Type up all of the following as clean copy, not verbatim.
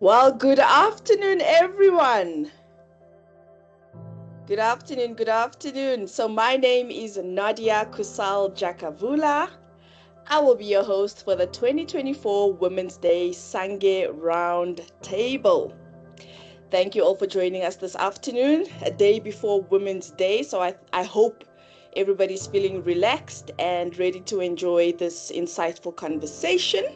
Well, good afternoon, everyone. Good afternoon, good afternoon. So my name is Nadia Kusal Jakavula. I will be your host for the 2024 Women's Day SANGE Roundtable. Thank you all for joining us this afternoon, a day before Women's Day. So I hope everybody's feeling relaxed and ready to enjoy this insightful conversation.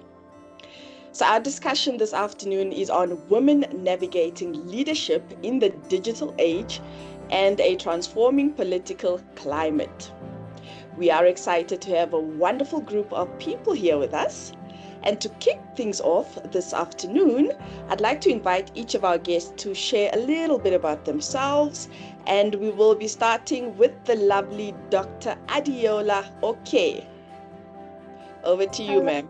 So our discussion this afternoon is on women navigating leadership in the digital age and a transforming political climate. We are excited to have a wonderful group of people here with us. And to kick things off this afternoon, I'd like to invite each of our guests to share a little bit about themselves. And we will be starting with the lovely Dr. Adiola Oke. Over to you, ma'am.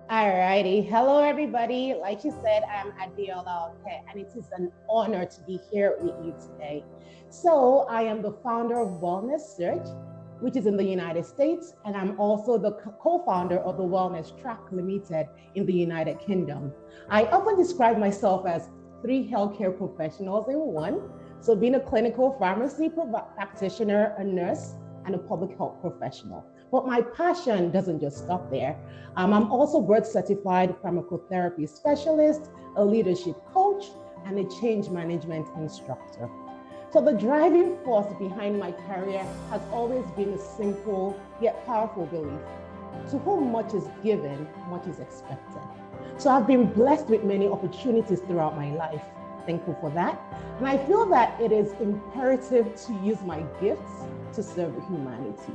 All righty. Hello, everybody. Like you said, I'm Adiola Oke, and it is an honor to be here with you today. So I am the founder of Wellness Search, which is in the United States, and I'm also the co-founder of the Wellness Track Limited in the United Kingdom. I often describe myself as 3 healthcare professionals in one. So being a clinical pharmacy practitioner, a nurse, and a public health professional. But my passion doesn't just stop there. I'm also board certified pharmacotherapy specialist, a leadership coach, and a change management instructor. So the driving force behind my career has always been a simple yet powerful belief. To whom much is given, much is expected. So I've been blessed with many opportunities throughout my life. Thankful for that. And I feel that it is imperative to use my gifts to serve humanity.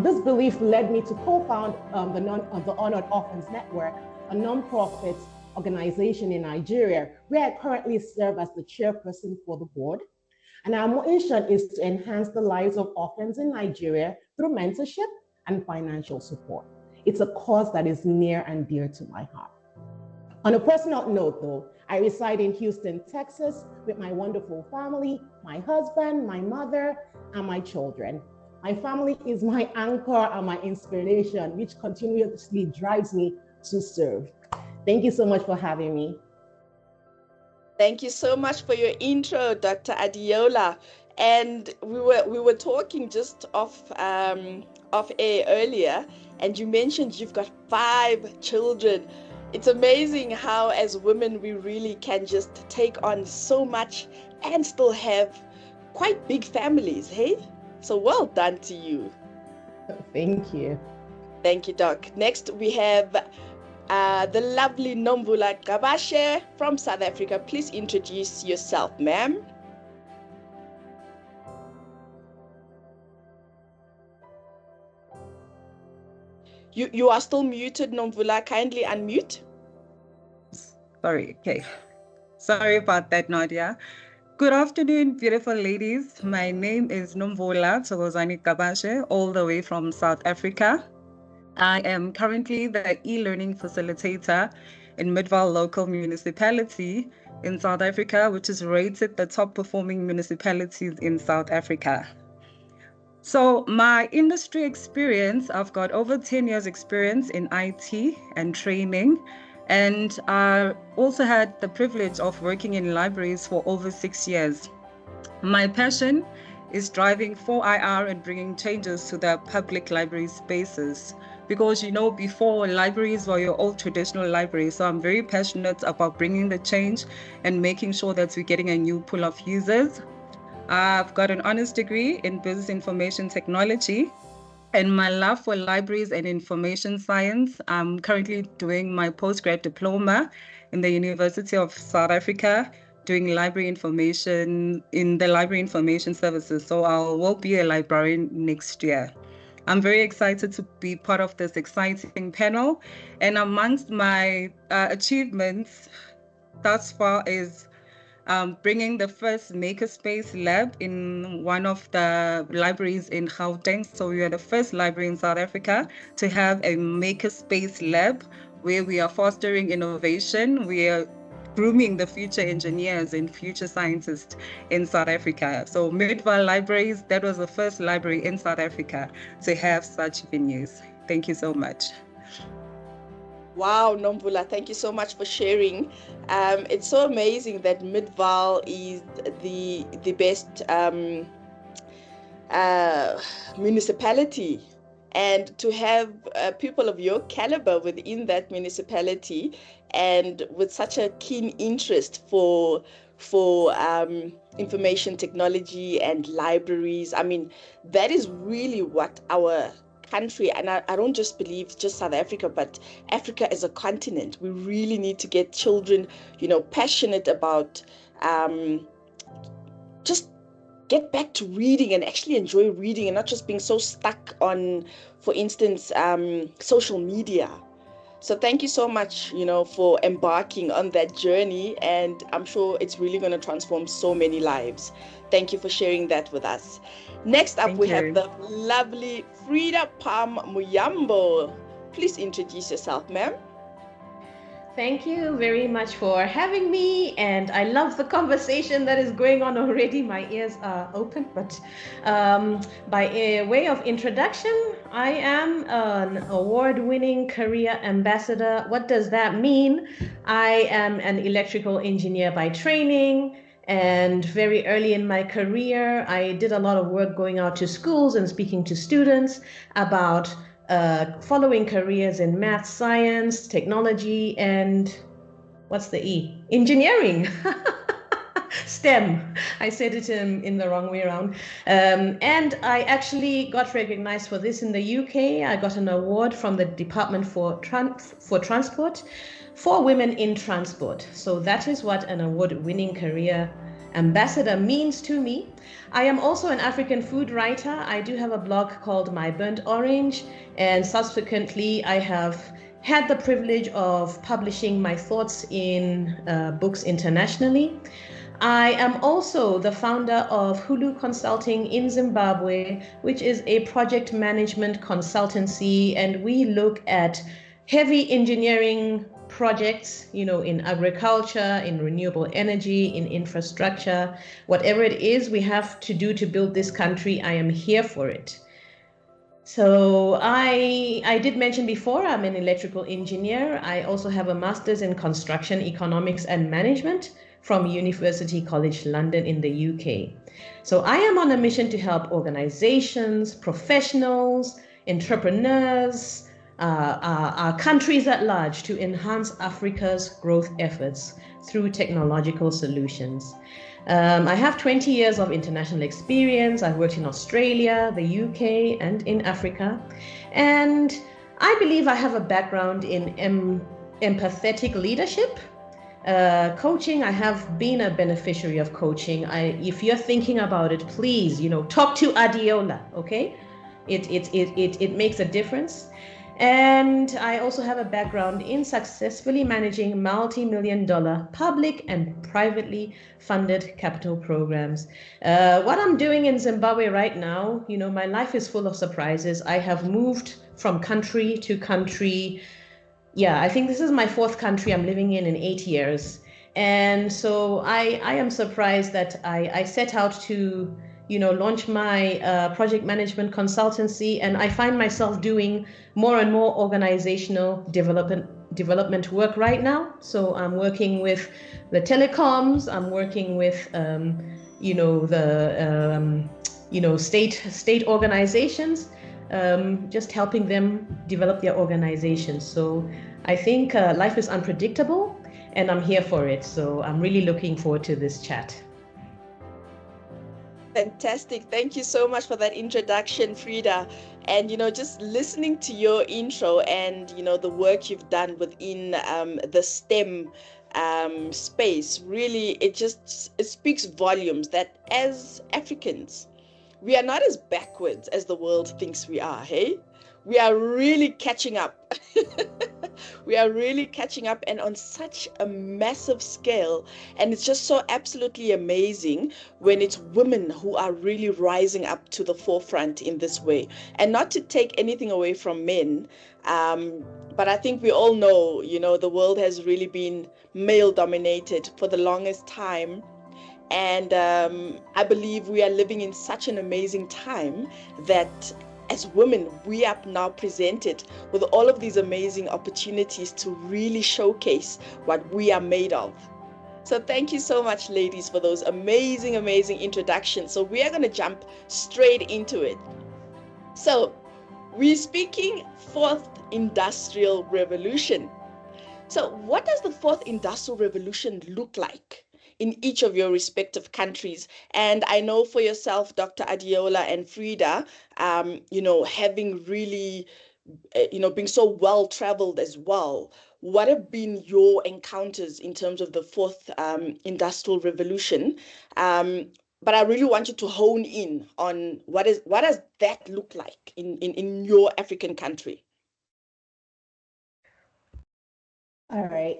This belief led me to co-found the Honored Orphans Network, a nonprofit organization in Nigeria, where I currently serve as the chairperson for the board. And our mission is to enhance the lives of orphans in Nigeria through mentorship and financial support. It's a cause that is near and dear to my heart. On a personal note, though, I reside in Houston, Texas, with my wonderful family, my husband, my mother, and my children. My family is my anchor and my inspiration, which continuously drives me to serve. Thank you so much for having me. Thank you so much for your intro, Dr. Adiola. And we were talking just off air earlier, and you mentioned you've got 5 children. It's amazing how, as women, we really can just take on so much and still have quite big families, hey? So well done to you. Thank you. Thank you, Doc. Next, we have the lovely Nomvula Gabashe from South Africa. Please introduce yourself, ma'am. You are still muted, Nomvula. Kindly unmute. Sorry, okay. Sorry about that, Nadia. Good afternoon, beautiful ladies. My name is Nomvula Thokozani Gabashe, all the way from South Africa. I am currently the e-learning facilitator in Midvaal Local Municipality in South Africa, which is rated the top performing municipalities in South Africa. So my industry experience, I've got over 10 years experience in IT and training. And I also had the privilege of working in libraries for over 6 years. My passion is driving 4IR and bringing changes to the public library spaces. Because, before libraries were your old traditional libraries. So I'm very passionate about bringing the change and making sure that we're getting a new pool of users. I've got an honors degree in business information technology. And my love for libraries and information science, I'm currently doing my postgrad diploma in the University of South Africa, doing library information in the library information services. So I will be a librarian next year. I'm very excited to be part of this exciting panel. And amongst my achievements thus far is bringing the first makerspace lab in one of the libraries in Gauteng. So we are the first library in South Africa to have a makerspace lab where we are fostering innovation. We are grooming the future engineers and future scientists in South Africa. So Midvaal Libraries, that was the first library in South Africa to have such venues. Thank you so much. Wow, Nombula, thank you so much for sharing. It's so amazing that Midval is the best uh, municipality, and to have people of your caliber within that municipality and with such a keen interest for information technology and libraries. I mean, that is really what our country, and I don't just believe just South Africa, but Africa as a continent, we really need to get children, passionate about just get back to reading and actually enjoy reading and not just being so stuck on, for instance, social media. So thank you so much, for embarking on that journey. And I'm sure it's really going to transform so many lives. Thank you for sharing that with us. Next up, Thank we have you. the lovely Frida Palm Muyambo. Please introduce yourself, ma'am. Thank you very much for having me, and I love the conversation that is going on already. My ears are open, but by a way of introduction, I am an award-winning career ambassador. What does that mean? I am an electrical engineer by training, and very early in my career, I did a lot of work going out to schools and speaking to students about following careers in math, science, technology, and what's the E? Engineering. STEM. I said it in the wrong way around. And I actually got recognized for this in the UK. I got an award from the Department for Transport for Women in Transport. So that is what an award-winning career ambassador means to me. I am also an African food writer. I do have a blog called My Burnt Orange, and subsequently I have had the privilege of publishing my thoughts in books internationally. I am also the founder of Hulu Consulting in Zimbabwe, which is a project management consultancy, and we look at heavy engineering projects, in agriculture, in renewable energy, in infrastructure, whatever it is we have to do to build this country, I am here for it. So I did mention before, I'm an electrical engineer. I also have a master's in construction economics and management from University College London in the UK. So I am on a mission to help organizations, professionals, entrepreneurs, our countries at large to enhance Africa's growth efforts through technological solutions. I have 20 years of international experience. I've worked in Australia, the UK, and in Africa. And I believe I have a background in empathetic leadership. Coaching, I have been a beneficiary of coaching. If you're thinking about it, please, talk to Adiola, okay? It makes a difference. And I also have a background in successfully managing multi-million-dollar public and privately funded capital programs. What I'm doing in Zimbabwe right now, my life is full of surprises. I have moved from country to country. Yeah, I think this is my fourth country I'm living in 8 years. And so I am surprised that I set out to launch my project management consultancy, and I find myself doing more and more organizational development work right now. So I'm working with the telecoms, I'm working with the state organizations, just helping them develop their organizations. So I think life is unpredictable, and I'm here for it. So I'm really looking forward to this chat. Fantastic. Thank you so much for that introduction, Frida. And, just listening to your intro and, the work you've done within the STEM space, really, it speaks volumes that as Africans, we are not as backwards as the world thinks we are, hey? We are really catching up. We are really catching up, and on such a massive scale. And it's just so absolutely amazing when it's women who are really rising up to the forefront in this way. And not to take anything away from men, but I think we all know, the world has really been male dominated for the longest time. And I believe we are living in such an amazing time that as women, we are now presented with all of these amazing opportunities to really showcase what we are made of. So thank you so much, ladies, for those amazing, amazing introductions. So we are going to jump straight into it. So we're speaking fourth industrial revolution. So what does the fourth industrial revolution look like in each of your respective countries? And I know for yourself, Dr. Adiola and Frida, having really, being so well traveled as well, what have been your encounters in terms of the fourth industrial revolution? But I really want you to hone in on what does that look like in your African country? All right.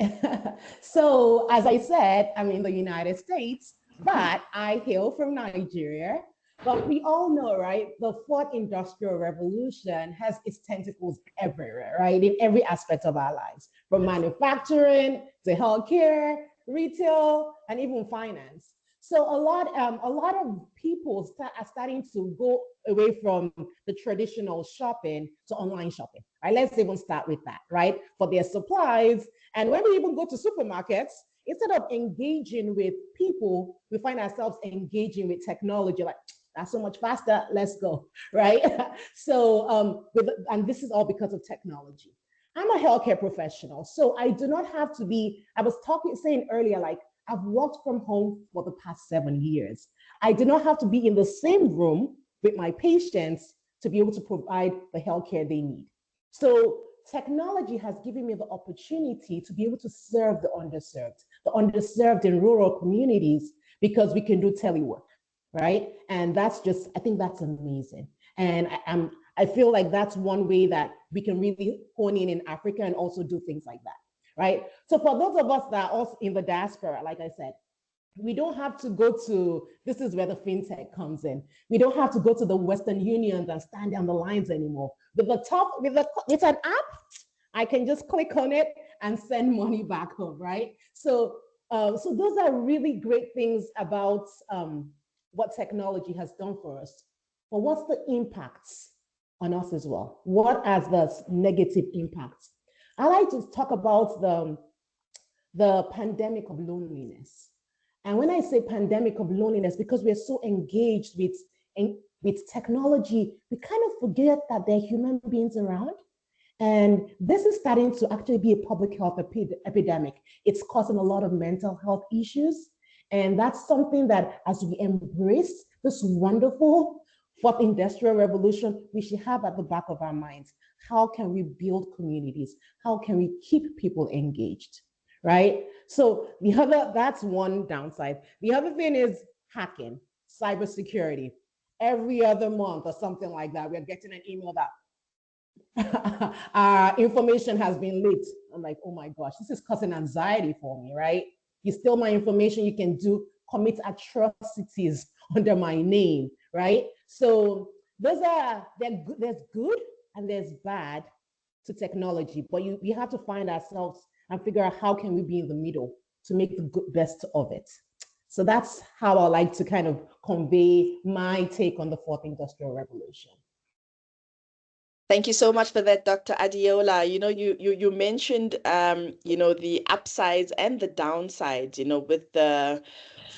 So, as I said, I'm in the United States, but I hail from Nigeria. But we all know, right? The fourth industrial revolution has its tentacles everywhere, right? In every aspect of our lives, from manufacturing to healthcare, retail, and even finance. So a lot of people are starting to go away from the traditional shopping to online shopping, right? Let's even start with that, right? For their supplies. And when we even go to supermarkets, instead of engaging with people, we find ourselves engaging with technology, like, that's so much faster, let's go, right? And this is all because of technology. I'm a healthcare professional, so I do not have to be, I was saying earlier, like, I've worked from home for the past 7 years. I do not have to be in the same room with my patients to be able to provide the healthcare they need. So technology has given me the opportunity to be able to serve the underserved in rural communities, because we can do telework, right? And I think that's amazing. And I feel like that's one way that we can really hone in Africa and also do things like that, right? So for those of us that are also in the diaspora, like I said, we don't have to go to, this is where the fintech comes in. We don't have to go to the Western Unions and stand down the lines anymore. With an app, I can just click on it and send money back home, right? So those are really great things about what technology has done for us. But what's the impacts on us as well? What are the negative impacts? I like to talk about the pandemic of loneliness. And when I say pandemic of loneliness, because we're so engaged with technology, we kind of forget that there are human beings around. And this is starting to actually be a public health epidemic. It's causing a lot of mental health issues. And that's something that, as we embrace this wonderful fourth industrial revolution, we should have at the back of our minds. How can we build communities? How can we keep people engaged, right? So that's one downside. The other thing is hacking, cybersecurity. Every other month or something like that, we're getting an email that our information has been leaked. I'm like, oh my gosh, this is causing anxiety for me, right? You steal my information, you can commit atrocities under my name, right? So there's good and there's bad to technology, but we have to find ourselves and figure out how can we be in the middle to make the best of it. So that's how I like to kind of convey my take on the fourth industrial revolution. Thank you so much for that, Dr. Adiola. You mentioned, the upsides and the downsides, with the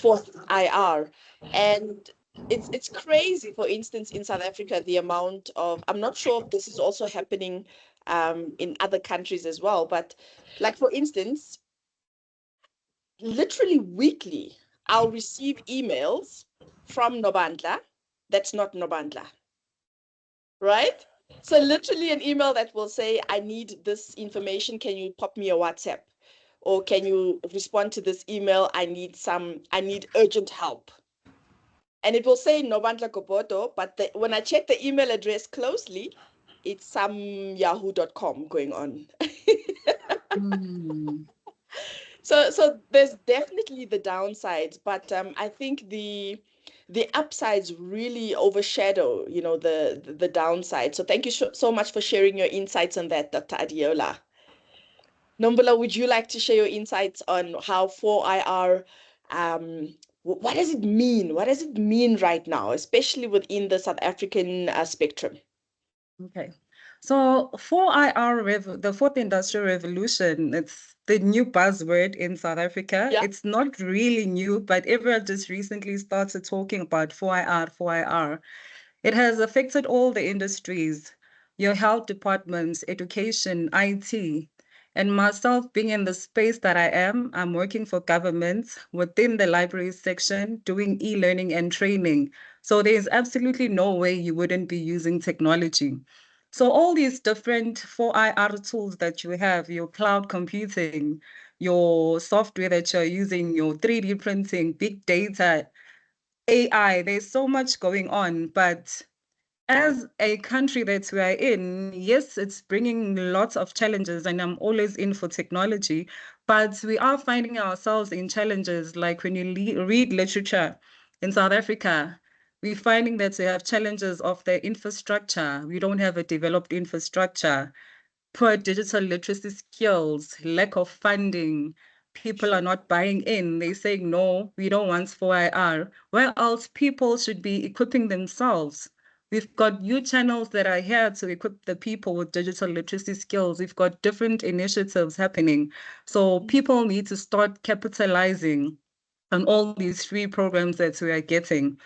fourth IR. And it's crazy, for instance, in South Africa, the amount of, I'm not sure if this is also happening in other countries as well, but like, for instance, literally weekly, I'll receive emails from Nobandla that's not Nobandla, right? So literally an email that will say, I need this information. Can you pop me a WhatsApp? Or can you respond to this email? I need urgent help. And it will say Nobandla Kopoto, but when I check the email address closely, it's some yahoo.com going on. So there's definitely the downsides, but I think the upsides really overshadow, the downside. So thank you so much for sharing your insights on that, Dr. Adiola. Nombolo, would you like to share your insights on how 4IR, what does it mean? What does it mean right now, especially within the South African spectrum? Okay. So 4IR, the fourth industrial revolution, it's the new buzzword in South Africa. Yeah. It's not really new, but everyone just recently started talking about 4IR, 4IR. It has affected all the industries, your health departments, education, IT. And myself being in the space that I am, I'm working for government within the library section, doing e-learning and training. So there's absolutely no way you wouldn't be using technology. So all these different 4IR tools that you have, your cloud computing, your software that you're using, your 3D printing, big data, AI, there's so much going on, but as a country that we are in, yes, it's bringing lots of challenges, and I'm always in for technology, but we are finding ourselves in challenges like when you read literature in South Africa, we're finding that we have challenges of the infrastructure. We don't have a developed infrastructure, poor digital literacy skills, lack of funding. People are not buying in. They say, no, we don't want 4IR. Where else people should be equipping themselves? We've got new channels that are here to equip the people with digital literacy skills. We've got different initiatives happening. So people need to start capitalizing on all these free programs that we are getting.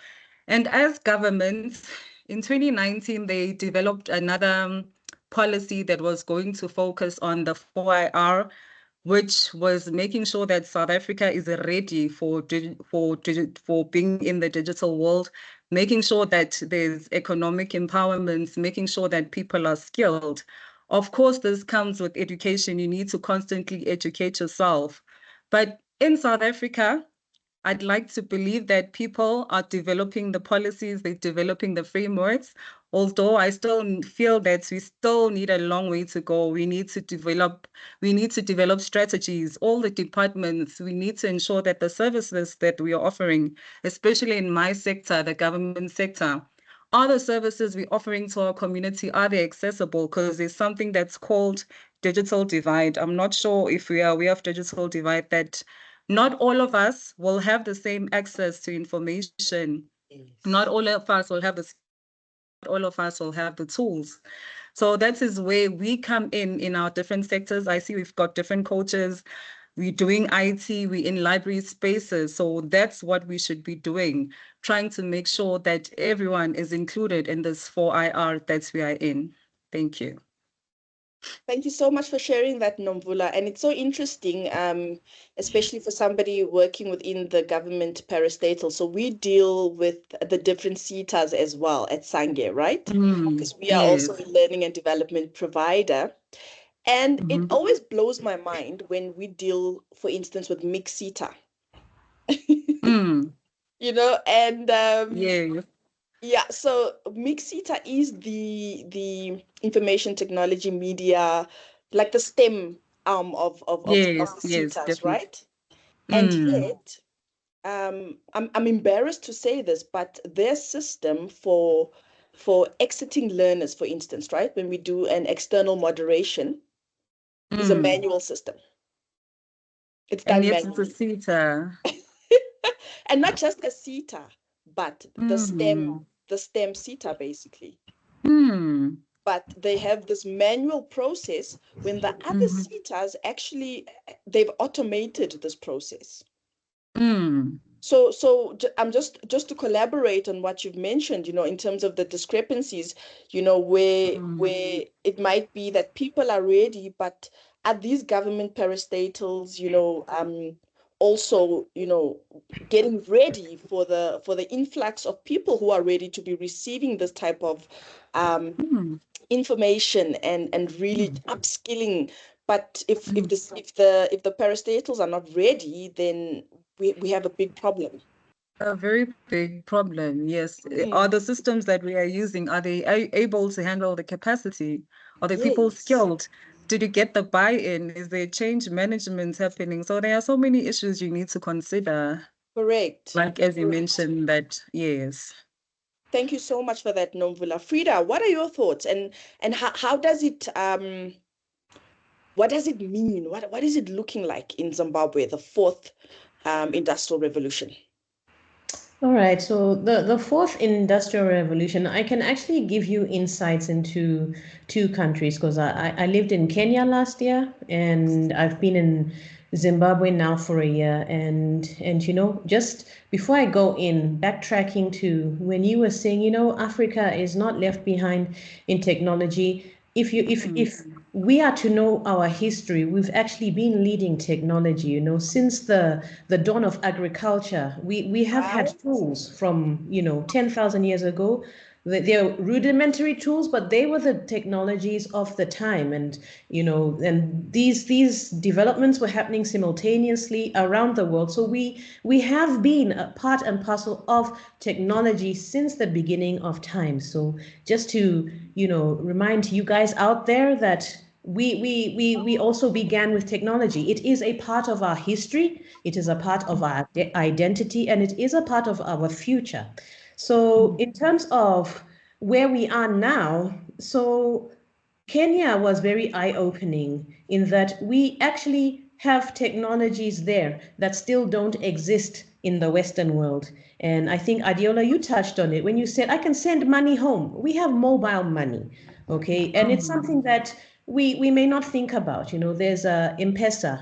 And as governments, in 2019, they developed another policy that was going to focus on the 4IR, which was making sure that South Africa is ready for being in the digital world, making sure that there's economic empowerment, making sure that people are skilled. Of course, this comes with education. You need to constantly educate yourself. But in South Africa, I'd like to believe that people are developing the policies, they're developing the frameworks, although I still feel that we still need a long way to go. We need to develop strategies. All the departments, we need to ensure that the services that we are offering, especially in my sector, the government sector, are the services we're offering to our community, are they accessible? Because there's something that's called digital divide. I'm not sure if we are aware of digital divide, that not all of us will have the same access to information. Yes. Not all of us will have the skills. Not all of us will have the tools. So that is where we come in our different sectors. I see we've got different coaches. We're doing IT, we're in library spaces. So that's what we should be doing, trying to make sure that everyone is included in this 4IR that we are in. Thank you. Thank you so much for sharing that, Nomvula. And it's so interesting, especially for somebody working within the government parastatal. So we deal with the different SETAs as well at SANGE, right? Because we are also Yes. a learning and development provider. And it Mhm. always blows my mind when we deal, for instance, with mixed SETA. Mm. You know, and Yes. yeah, so Mixita is the information technology media, like the STEM arm of Yes. the Yes. CETAs, Definitely. right? And Mm. yet, I'm embarrassed to say this, but their system for exiting learners, for instance, right? When we do an external moderation, is a Mm. manual system. It's And done yet it's a manually. cedar. And not just a CETA, but Mm. the STEM CETA basically. Mm. But they have this manual process when the other Mhm. CETAs actually they've automated this process. Mm. So I'm just to collaborate on what you've mentioned, in terms of the discrepancies, Mm. where it might be that people are ready, but are these government parastatals, also, getting ready for the influx of people who are ready to be receiving this type of um, Mm. information and really Mm. upskilling. But if Mm. the parastatals are not ready, then we have a big problem. A very big problem, yes. Are Mm, the systems that we are using, are they able to handle the capacity? Are the people yes, skilled? Did you get the buy-in? Is there change management happening? So there are so many issues you need to consider. correct. Like as you Correct. mentioned that, yes. Thank you so much for that, Nomvula. Frida, what are your thoughts, and how does it what does it mean? What is it looking like in Zimbabwe, the fourth industrial revolution? All right, so the fourth industrial revolution, I can actually give you insights into two countries because I lived in Kenya last year and I've been in Zimbabwe now for a year. And just before I go in, backtracking to when you were saying, Africa is not left behind in technology. If we are to know our history, we've actually been leading technology, since the dawn of agriculture. We have had tools from, 10,000 years ago. They're rudimentary tools, but they were the technologies of the time. And, and these developments were happening simultaneously around the world. So we have been a part and parcel of technology since the beginning of time. So just to, remind you guys out there that we also began with technology. It is a part of our history, it is a part of our identity, and it is a part of our future. So in terms of where we are now, so Kenya was very eye-opening in that we actually have technologies there that still don't exist in the Western world. And I think, Adiola, you touched on it when you said, I can send money home. We have mobile money, okay? And it's something that we may not think about. There's a M-Pesa,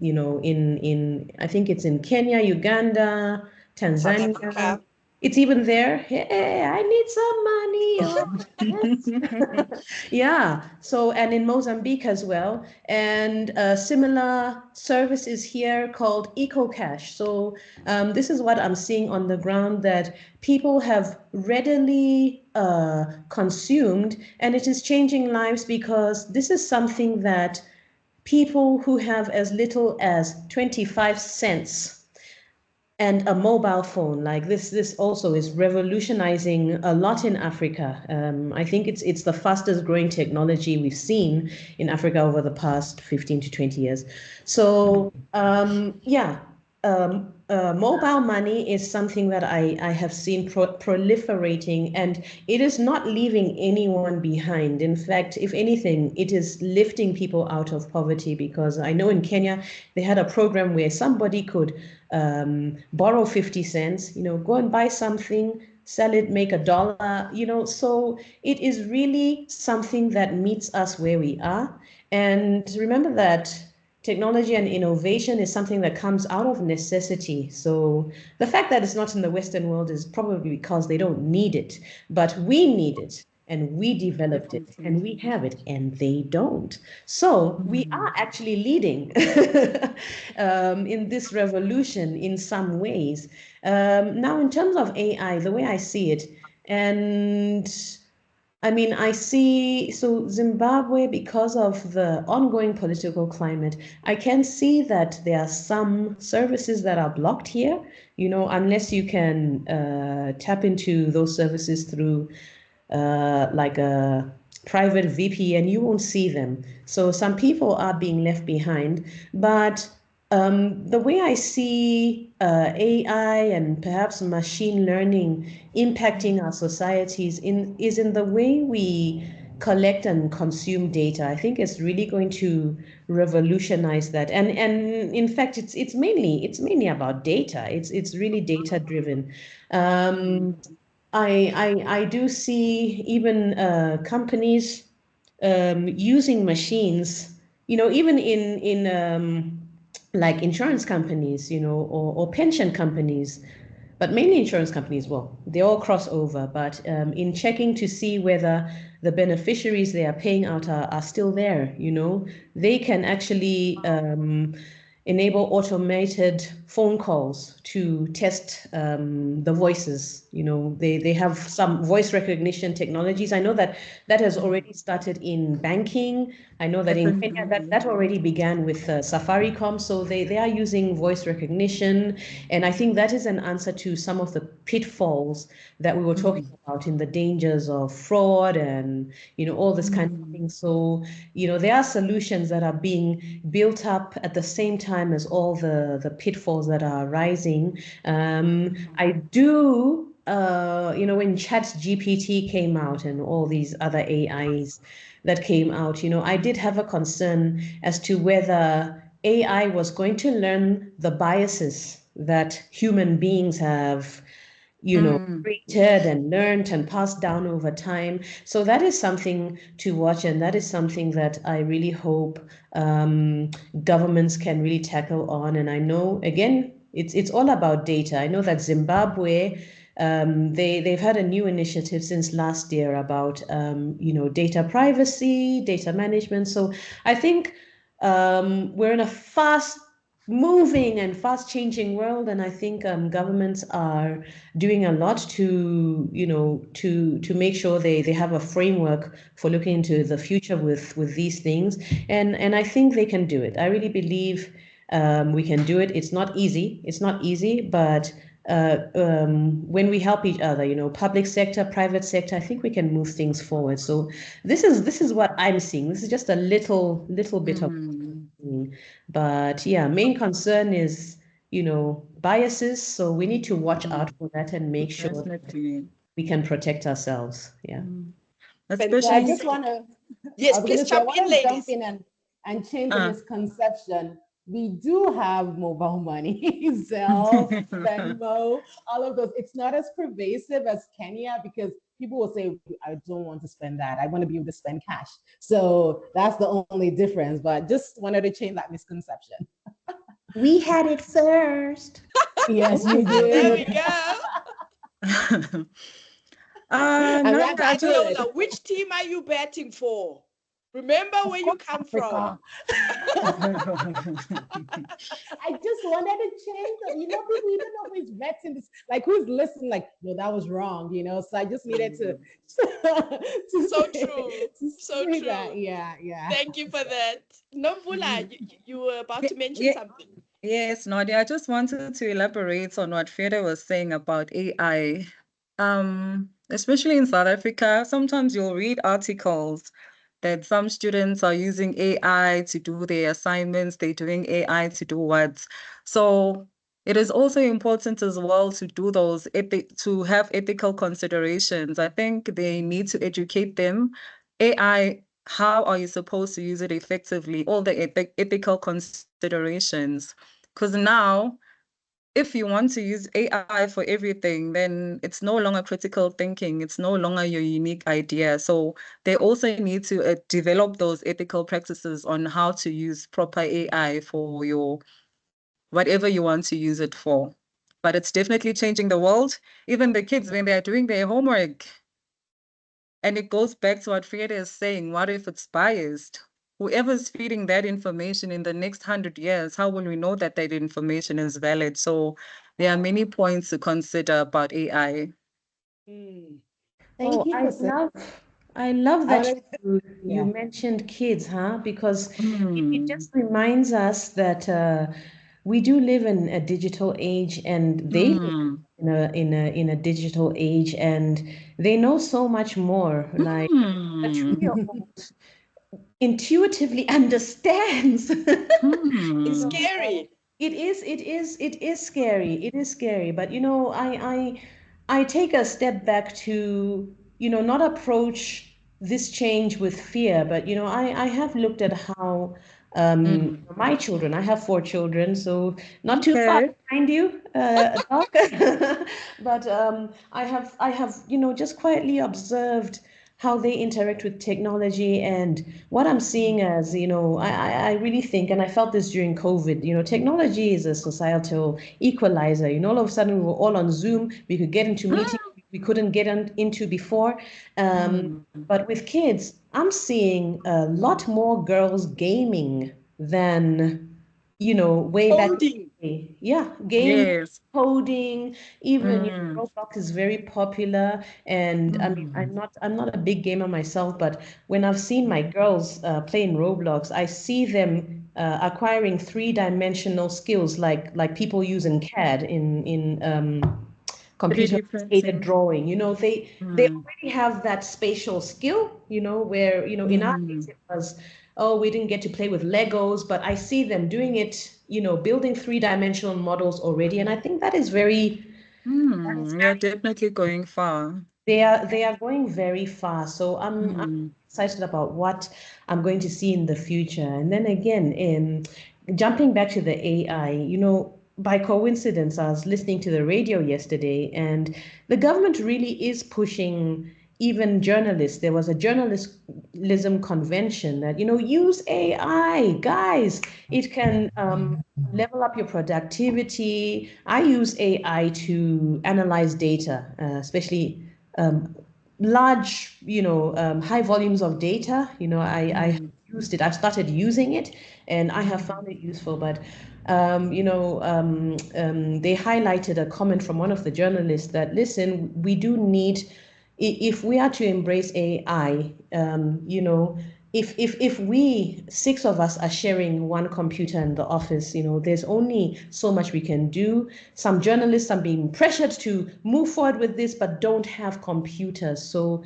in I think it's in Kenya, Uganda, Tanzania. It's even there. Hey, I need some money. Yeah. So, and in Mozambique as well. And a similar service is here called EcoCash. So this is what I'm seeing on the ground that people have readily consumed, and it is changing lives because this is something that people who have as little as 25 cents and a mobile phone like this also is revolutionizing a lot in Africa. I think it's the fastest growing technology we've seen in Africa over the past 15 to 20 years. So mobile money is something that I have seen proliferating, and it is not leaving anyone behind. In fact, if anything, it is lifting people out of poverty, because I know in Kenya, they had a program where somebody could borrow 50 cents, go and buy something, sell it, make $1, so it is really something that meets us where we are. And remember that technology and innovation is something that comes out of necessity. So the fact that it's not in the Western world is probably because they don't need it, but we need it. And we developed it and we have it and they don't. So we are actually leading in this revolution in some ways. Now, in terms of AI, the way I see it, and I mean, I see, so Zimbabwe, because of the ongoing political climate, I can see that there are some services that are blocked here, unless you can tap into those services through like a private VPN, you won't see them. So some people are being left behind, but the way I see AI and perhaps machine learning impacting our societies is in the way we collect and consume data. I think it's really going to revolutionize that. And in fact, it's mainly about data. It's really data driven. I do see even companies using machines, even in like insurance companies, or pension companies, but mainly insurance companies. Well, they all cross over, but in checking to see whether the beneficiaries they are paying out are still there, they can actually enable automated phone calls to test the voices. They have some voice recognition technologies. I know that has already started in banking. I know that in Kenya that already began with Safaricom. So they are using voice recognition. And I think that is an answer to some of the pitfalls that we were talking about in the dangers of fraud and, all this kind of thing. So, there are solutions that are being built up at the same time as all the pitfalls that are rising. I do, when ChatGPT came out and all these other AIs that came out, I did have a concern as to whether AI was going to learn the biases that human beings have, created and learned and passed down over time. So that is something to watch, and that is something that I really hope governments can really tackle on. And I know, again, it's all about data. I know that Zimbabwe, they've had a new initiative since last year about data privacy, data management. So I think we're in a fast moving and fast changing world, and I think governments are doing a lot to to make sure they have a framework for looking into the future with these things, and I think they can do it. I really believe we can do it. It's not easy, but when we help each other, public sector, private sector, I think we can move things forward. So this is what I'm seeing. This is just a little bit of, but yeah, main concern is, biases. So we need to watch out for that and make sure Definitely. we can protect ourselves. Yeah. I Especially, just want to, Yes, I was please going to say, I jump in, want to jump ladies. in and change the misconception. We do have mobile money, Zelle, Venmo, all of those. It's not as pervasive as Kenya because people will say, I don't want to spend that. I want to be able to spend cash. So that's the only difference. But just wanted to change that misconception. We had it first. Yes, you There we did. go. And no, that's good. Adiola, which team are you betting for? Remember where you come from. I just wanted to change them. People, you don't know who's vetting this, like who's listening, like, no, that was wrong, So I just needed to So true. So true. that. Yeah. Thank you for that. Nomvula, you were about to mention something. Yes, Nadia, I just wanted to elaborate on what Freda was saying about AI. Especially in South Africa, sometimes you'll read articles that some students are using AI to do their assignments, they're doing AI to do what. So it is also important as well to do those, to have ethical considerations. I think they need to educate them. AI, how are you supposed to use it effectively? All the ethical considerations. Because now, if you want to use AI for everything, then it's no longer critical thinking. It's no longer your unique idea. So they also need to develop those ethical practices on how to use proper AI for your whatever you want to use it for. But it's definitely changing the world. Even the kids, when they're doing their homework, and it goes back to what Frida is saying, what if it's biased? Whoever's feeding that information in the next 100 years, how will we know that that information is valid? So there are many points to consider about AI. Thank you. I love that you mentioned kids, because it just reminds us that we do live in a digital age, and they live in a digital age, and they know so much more. Like a 3-year-old intuitively understands. It's scary. It is scary. It is scary. But I take a step back to, not approach this change with fear, but I have looked at how my children, I have 4 children, so not too far behind you, Doc. But I have just quietly observed how they interact with technology. And what I'm seeing as, I really think, and I felt this during COVID, technology is a societal equalizer. All of a sudden we were all on Zoom, we could get into meetings we couldn't get into before. But with kids, I'm seeing a lot more girls gaming than, way back. Yeah, gaming, coding, even Roblox is very popular. And I mean, I'm not a big gamer myself, but when I've seen my girls play in Roblox, I see them acquiring 3-dimensional skills like people use in CAD in computer-aided drawing. They already have that spatial skill. Where in our case it was, oh, we didn't get to play with Legos, but I see them doing it, building 3-dimensional models already. And I think that is very, they're definitely going far. They are going very far. So I'm excited about what I'm going to see in the future. And then again, jumping back to the AI, by coincidence, I was listening to the radio yesterday, and the government really is pushing even journalists. There was a journalism convention that, use AI, guys. It can level up your productivity. I use AI to analyze data, especially large, high volumes of data. I used it. I started using it, and I have found it useful. But they highlighted a comment from one of the journalists that, listen, we do need, if we are to embrace AI, if we 6 of us are sharing one computer in the office, there's only so much we can do. Some journalists are being pressured to move forward with this, but don't have computers. So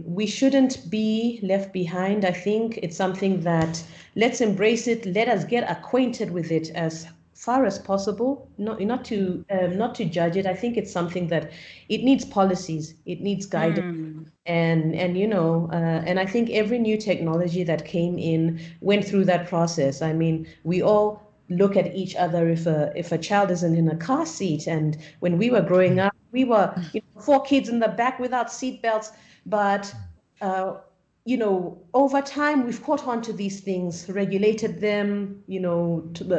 we shouldn't be left behind. I think it's something that, let's embrace it. Let us get acquainted with it as far as possible, not to judge it. I think it's something that it needs policies, it needs guidance. And I think every new technology that came in went through that process. I mean, we all look at each other if a child isn't in a car seat. And when we were growing up, we were 4 kids in the back without seat belts. But over time, we've caught on to these things, regulated them,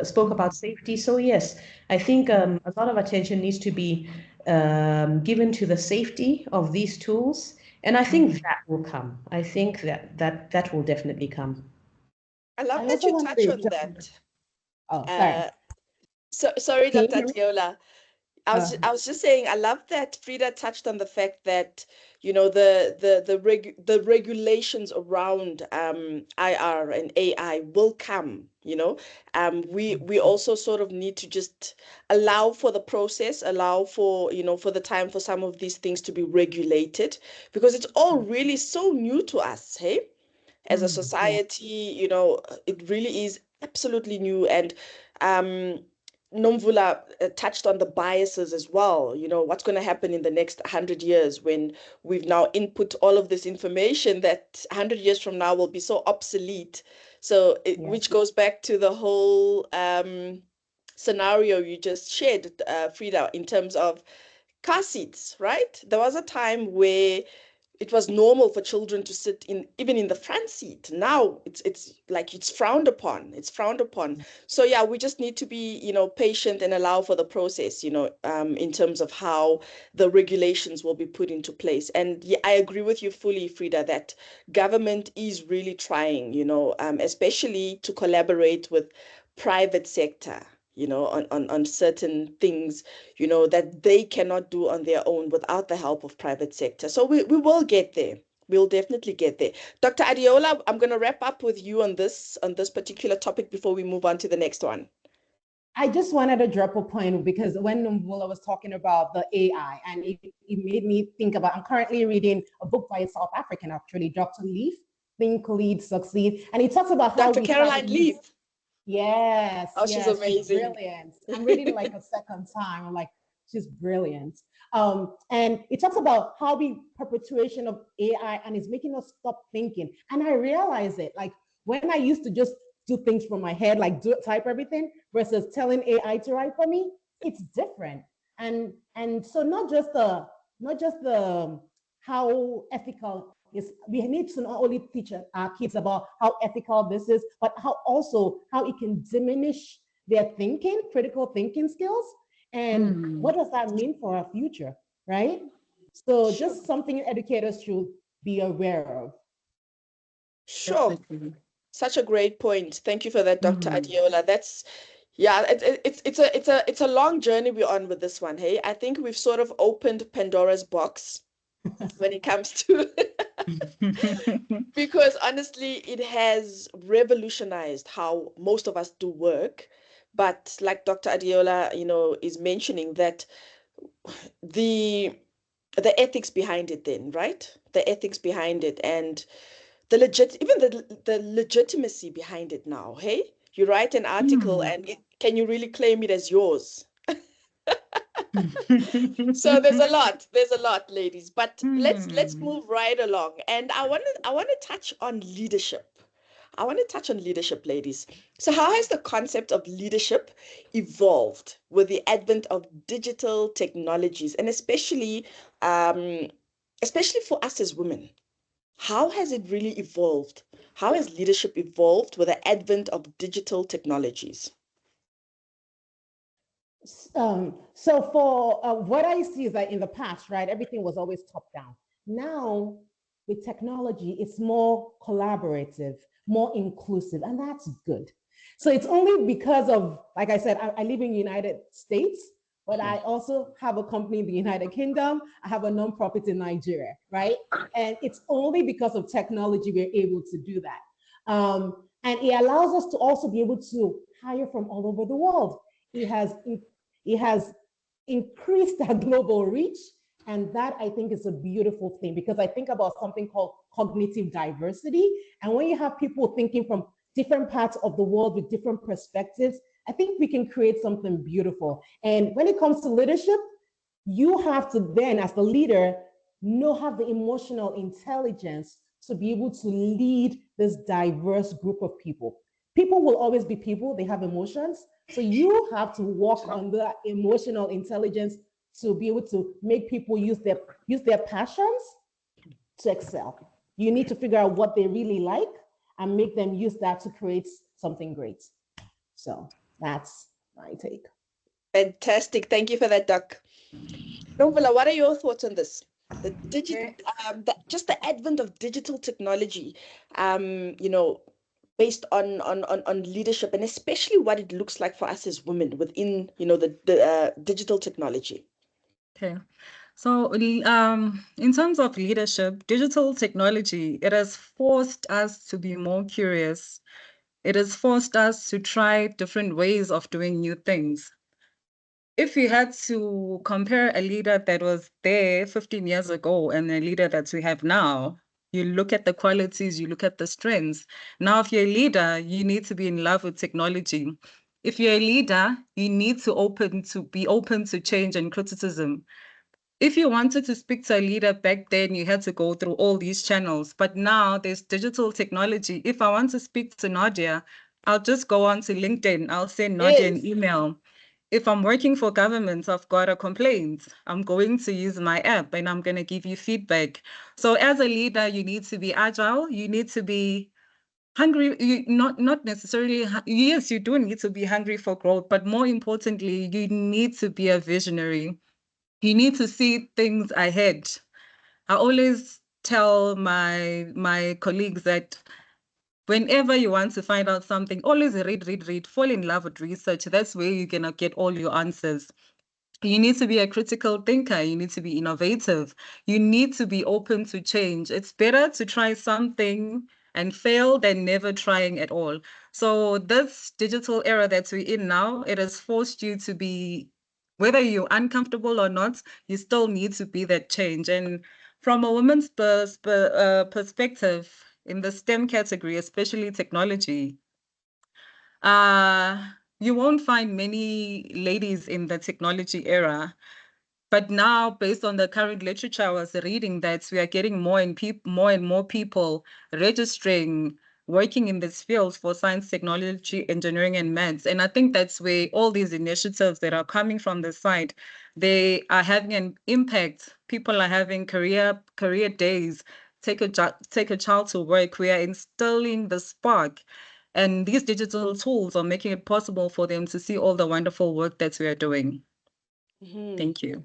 spoke about safety. So yes, I think a lot of attention needs to be given to the safety of these tools. And I think that will come. I think that will definitely come. I love that you touch on that. Oh, sorry. Sorry, Dr. Adiola. I was just saying, I love that Frida touched on the fact that, the regulations around IR and AI will come. We also sort of need to just allow for the process, allow for, for the time for some of these things to be regulated, because it's all really so new to us, hey? As a society, it really is absolutely new. And Nomvula touched on the biases as well. What's going to happen in the next 100 years when we've now input all of this information that 100 years from now will be so obsolete. So, which goes back to the whole scenario you just shared, Frida, in terms of car seats, right? There was a time where it was normal for children to sit even in the front seat. Now it's like it's frowned upon. It's frowned upon. So yeah, we just need to be, patient and allow for the process, in terms of how the regulations will be put into place. And yeah, I agree with you fully, Frida, that government is really trying, especially to collaborate with private sector, on certain things, that they cannot do on their own without the help of private sector. So we will get there. We'll definitely get there. Dr. Adiola, I'm going to wrap up with you on this particular topic before we move on to the next one. I just wanted to drop a point, because when Nomvula was talking about the AI, and it made me think about, I'm currently reading a book by a South African, actually, Dr. Leaf, Think, Lead, Succeed. And he talks about how Dr. Caroline Leaf. Yes. Oh, she's amazing. She's brilliant. I'm reading like a second time. I'm like, she's brilliant. And it talks about how the perpetuation of AI, and it's making us stop thinking. And I realize it, like when I used to just do things from my head, like type everything, versus telling AI to write for me, it's different. And so not just the how ethical is, we need to not only teach our kids about how ethical this is, but how it can diminish their thinking, critical thinking skills. And what does that mean for our future, right? So just something educators should be aware of. Sure. Such a great point. Thank you for that, Dr. Adiola. That's, yeah, it's a long journey we're on with this one. Hey, I think we've sort of opened Pandora's box when it comes to because honestly, it has revolutionized how most of us do work. But like Dr. Adiola, is mentioning that the ethics behind it then, right? The ethics behind it and the legitimacy behind it now. Hey, you write an article and can you really claim it as yours? So there's a lot, ladies, but let's move right along. And I want to touch on leadership. I want to touch on leadership, ladies. So, how has the concept of leadership evolved with the advent of digital technologies, and especially for us as women? How has it really evolved? How has leadership evolved with the advent of digital technologies? So for what I see is that in the past, right, everything was always top down. Now, with technology, it's more collaborative, more inclusive, and that's good. So it's only because of, like I said, I live in the United States, but I also have a company in the United Kingdom. I have a nonprofit in Nigeria, right? And it's only because of technology we're able to do that. And it allows us to also be able to hire from all over the world. It has increased our global reach. And that I think is a beautiful thing, because I think about something called cognitive diversity. And when you have people thinking from different parts of the world with different perspectives, I think we can create something beautiful. And when it comes to leadership, you have to then, as the leader, have the emotional intelligence to be able to lead this diverse group of people. People will always be people, they have emotions. So you have to work on the emotional intelligence to be able to make people use their passions to excel. You need to figure out what they really like and make them use that to create something great. So that's my take. Fantastic. Thank you for that, Doc. Novula, what are your thoughts on this? Okay. Just the advent of digital technology, you know, based on leadership, and especially what it looks like for us as women within, the digital technology. Okay. So, in terms of leadership, digital technology, it has forced us to be more curious. It has forced us to try different ways of doing new things. If you had to compare a leader that was there 15 years ago and a leader that we have now, you look at the qualities, you look at the strengths. Now, if you're a leader, you need to be in love with technology. If you're a leader, you need to be open to change and criticism. If you wanted to speak to a leader back then, you had to go through all these channels. But now there's digital technology. If I want to speak to Nadia, I'll just go on to LinkedIn. I'll send Nadia an email. If I'm working for government, I've got a complaint. I'm going to use my app and I'm going to give you feedback. So as a leader, you need to be agile. You need to be hungry. Not necessarily. Yes, you do need to be hungry for growth, but more importantly, you need to be a visionary. You need to see things ahead. I always tell my colleagues that whenever you want to find out something, always read, fall in love with research. That's where you're gonna get all your answers. You need to be a critical thinker. You need to be innovative. You need to be open to change. It's better to try something and fail than never trying at all. So this digital era that we're in now, it has forced you to be, whether you're uncomfortable or not, you still need to be that change. And from a woman's perspective, in the STEM category, especially technology, you won't find many ladies in the technology era. But now, based on the current literature I was reading, that we are getting more and more people registering, working in these fields for science, technology, engineering, and maths. And I think that's where all these initiatives that are coming from the side, they are having an impact. People are having career days. Take a child to work. We are instilling the spark. And these digital tools are making it possible for them to see all the wonderful work that we are doing. Thank you.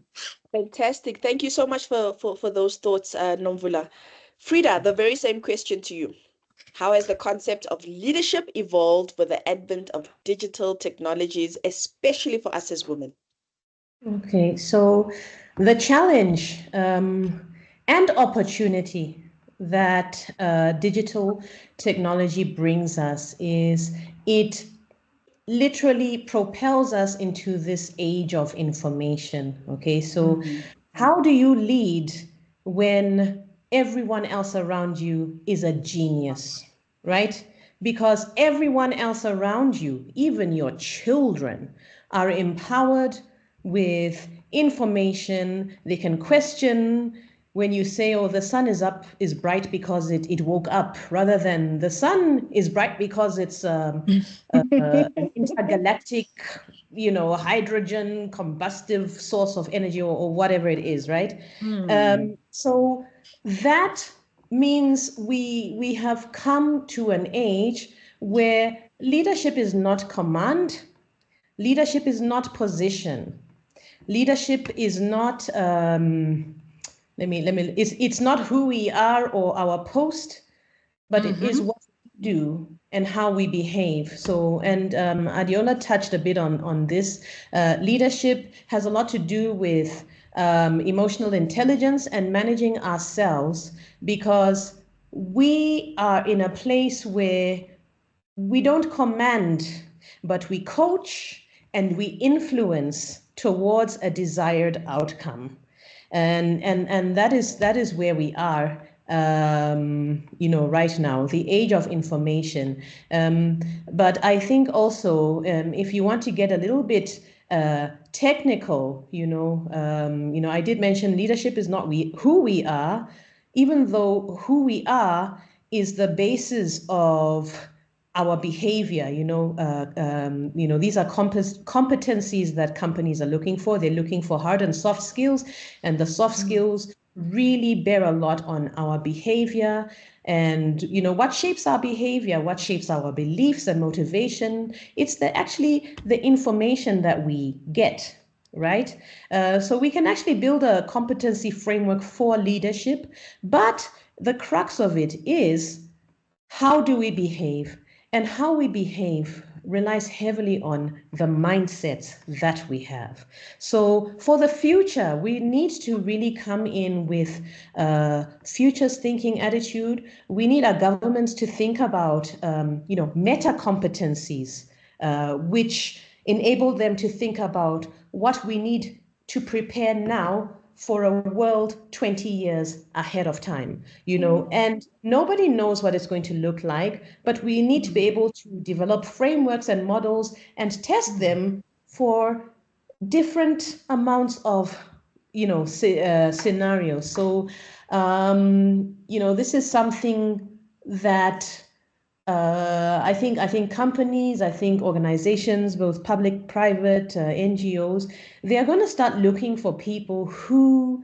Fantastic. Thank you so much for those thoughts, Nomvula. Frida, the very same question to you. How has the concept of leadership evolved with the advent of digital technologies, especially for us as women? Okay, so the challenge and opportunity that digital technology brings us is it literally propels us into this age of information. Okay, so how do you lead when everyone else around you is a genius, right? Because everyone else around you, even your children, are empowered with information. They can question when you say, oh, the sun is bright because it woke up, rather than the sun is bright because it's an intergalactic, hydrogen combustive source of energy, or whatever it is, right? So that means we have come to an age where leadership is not command, leadership is not position, leadership is not it's not who we are or our post, but it is what we do and how we behave. So, and Adiola touched a bit on this. Leadership has a lot to do with emotional intelligence and managing ourselves, because we are in a place where we don't command, but we coach and we influence towards a desired outcome. And that is where we are, right now, the age of information. But I think also, if you want to get a little bit technical, I did mention leadership is not who we are, even though who we are is the basis of our behavior. These are competencies that companies are looking for. They're looking for hard and soft skills, and the soft skills really bear a lot on our behavior. And what shapes our behavior, what shapes our beliefs and motivation, it's actually the information that we get, right? So we can actually build a competency framework for leadership, but the crux of it is, how do we behave? And how we behave relies heavily on the mindsets that we have. So for the future, we need to really come in with futures thinking attitude. We need our governments to think about, meta competencies, which enable them to think about what we need to prepare now for a world 20 years ahead of time, and nobody knows what it's going to look like, but we need to be able to develop frameworks and models and test them for different amounts of, scenarios. So, this is something that I think companies, I think organizations, both public, private, NGOs, they are going to start looking for people who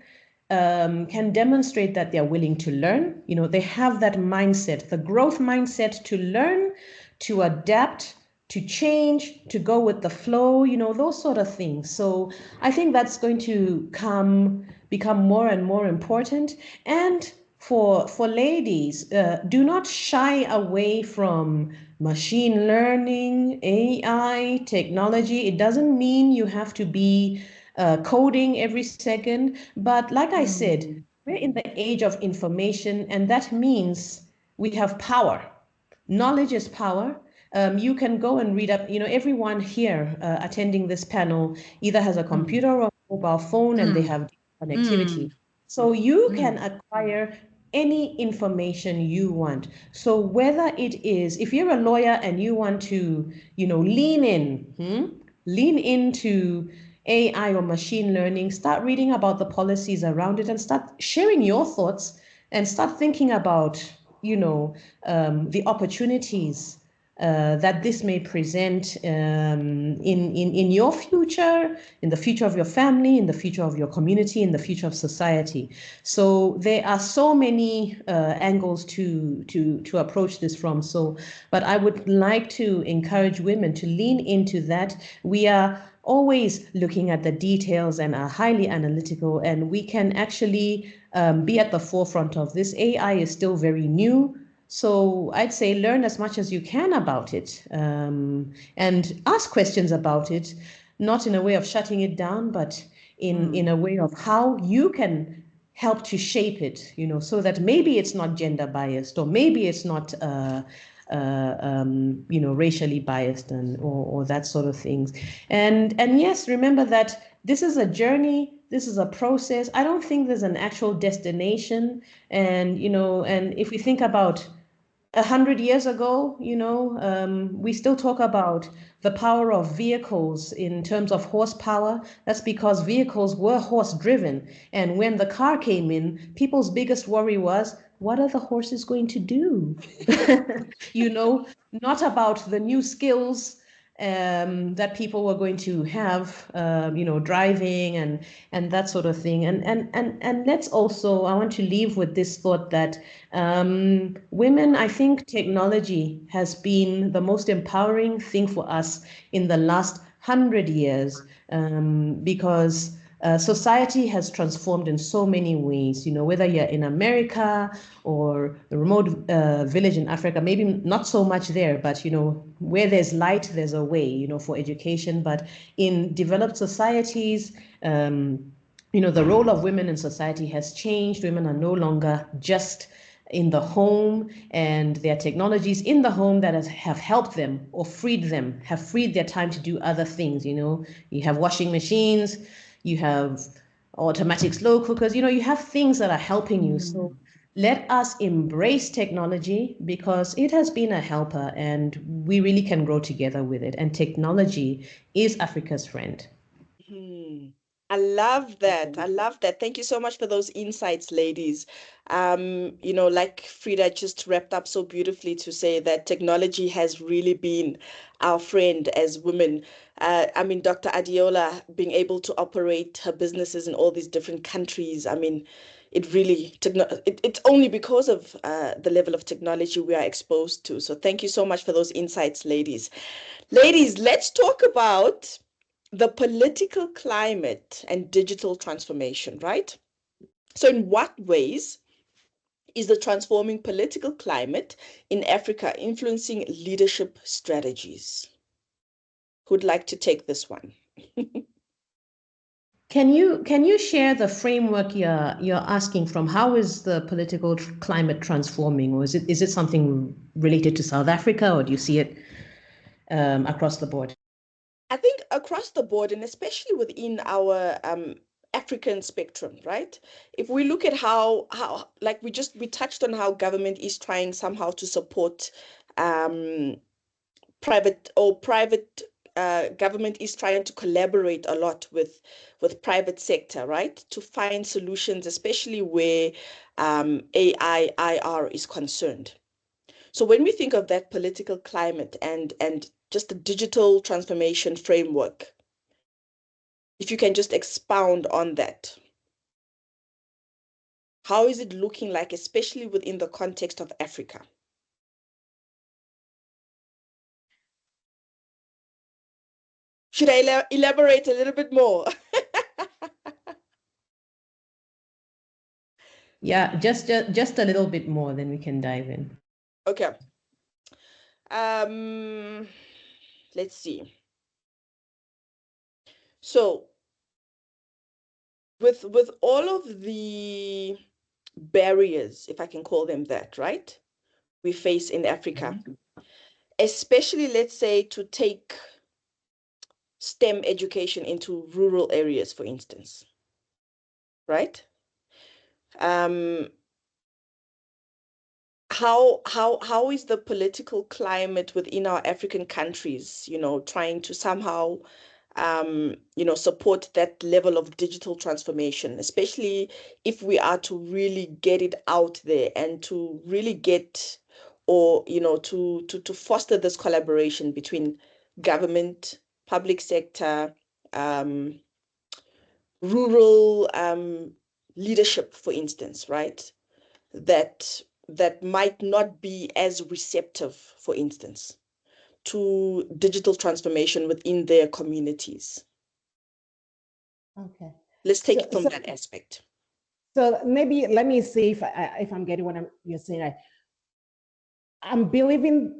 can demonstrate that they're willing to learn. They have that mindset, the growth mindset, to learn, to adapt, to change, to go with the flow, those sort of things. So I think that's going to become more and more important. And for ladies, do not shy away from machine learning, AI, technology. It doesn't mean you have to be coding every second, but like I said, we're in the age of information, and that means we have power. Knowledge is power. You can go and read up, everyone here attending this panel either has a computer or a mobile phone, and they have connectivity. So you can acquire any information you want. So whether it is, if you're a lawyer and you want to, lean into AI or machine learning, start reading about the policies around it and start sharing your thoughts and start thinking about, the opportunities that this may present in your future, in the future of your family, in the future of your community, in the future of society. So there are so many angles to approach this from. So, but I would like to encourage women to lean into that. We are always looking at the details and are highly analytical, and we can actually be at the forefront of this. AI is still very new. So I'd say learn as much as you can about it, and ask questions about it, not in a way of shutting it down, but in a way of how you can help to shape it, so that maybe it's not gender biased, or maybe it's not racially biased, or that sort of things. And yes, remember that this is a journey. This is a process. I don't think there's an actual destination. And, and if we think about 100 years ago, we still talk about the power of vehicles in terms of horsepower. That's because vehicles were horse driven. And when the car came in, people's biggest worry was, what are the horses going to do? Not about the new skills that people were going to have, driving and that sort of thing. And let's also, I want to leave with this thought that women, I think technology has been the most empowering thing for us in the last 100 years, because society has transformed in so many ways, whether you're in America or a remote village in Africa, maybe not so much there, but, where there's light, there's a way, for education. But in developed societies, the role of women in society has changed. Women are no longer just in the home, and there are technologies in the home that have helped them or freed them, have freed their time to do other things. You have washing machines, you have automatic slow cookers, you have things that are helping you. So let us embrace technology because it has been a helper and we really can grow together with it. And technology is Africa's friend. I love that. I love that. Thank you so much for those insights, ladies. Like Frida just wrapped up so beautifully to say that technology has really been our friend as women. Dr. Adiola being able to operate her businesses in all these different countries. It's only because of the level of technology we are exposed to. So thank you so much for those insights, ladies. Ladies, let's talk about the political climate and digital transformation, right? So in what ways is the transforming political climate in Africa influencing leadership strategies? Who'd like to take this one? Can you share the framework you're asking from? How is the political climate transforming, or is it something related to South Africa, or do you see it across the board? I think across the board, and especially within our African spectrum, right? If we look at how like we touched on how government is trying somehow to support private government is trying to collaborate a lot with private sector, right, to find solutions, especially where AI IR is concerned. So when we think of that political climate and just the digital transformation framework, if you can just expound on that. How is it looking like, especially within the context of Africa? Should I elaborate a little bit more? Yeah, just a little bit more, then we can dive in. Okay. Let's see. So with all of the barriers, if I can call them that, right, we face in Africa, especially, let's say, to take STEM education into rural areas, for instance, right? How is the political climate within our African countries, trying to somehow support that level of digital transformation, especially if we are to really get it out there and to really get, or to foster this collaboration between government, public sector, rural leadership, for instance, right? That might not be as receptive, for instance, to digital transformation within their communities. Okay. Let's take it from that aspect. So maybe let me see if I'm getting what you're saying. I'm believing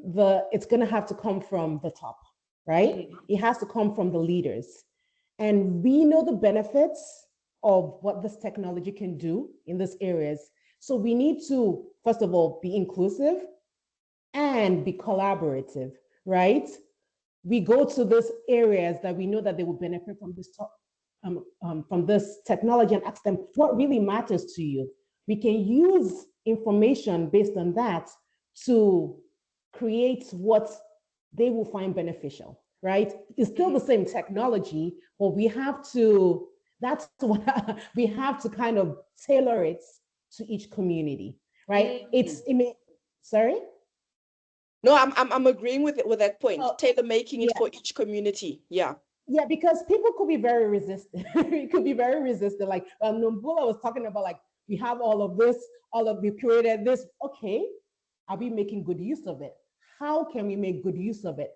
it's going to have to come from the top, right? Mm-hmm. It has to come from the leaders. And we know the benefits of what this technology can do in these areas. So we need to, first of all, be inclusive and be collaborative, right? We go to these areas that we know that they will benefit from this technology and ask them what really matters to you. We can use information based on that to create what they will find beneficial, right? It's still the same technology, but we have to, that's what we have to kind of tailor it to each community, right? Sorry? No, I'm agreeing with that point. Tailor making it yeah. for each community. Yeah. Yeah, because people could be very resistant. It could be very resistant. Like Numbula was talking about, like, we have all of this, we created this. Okay, are we making good use of it? How can we make good use of it?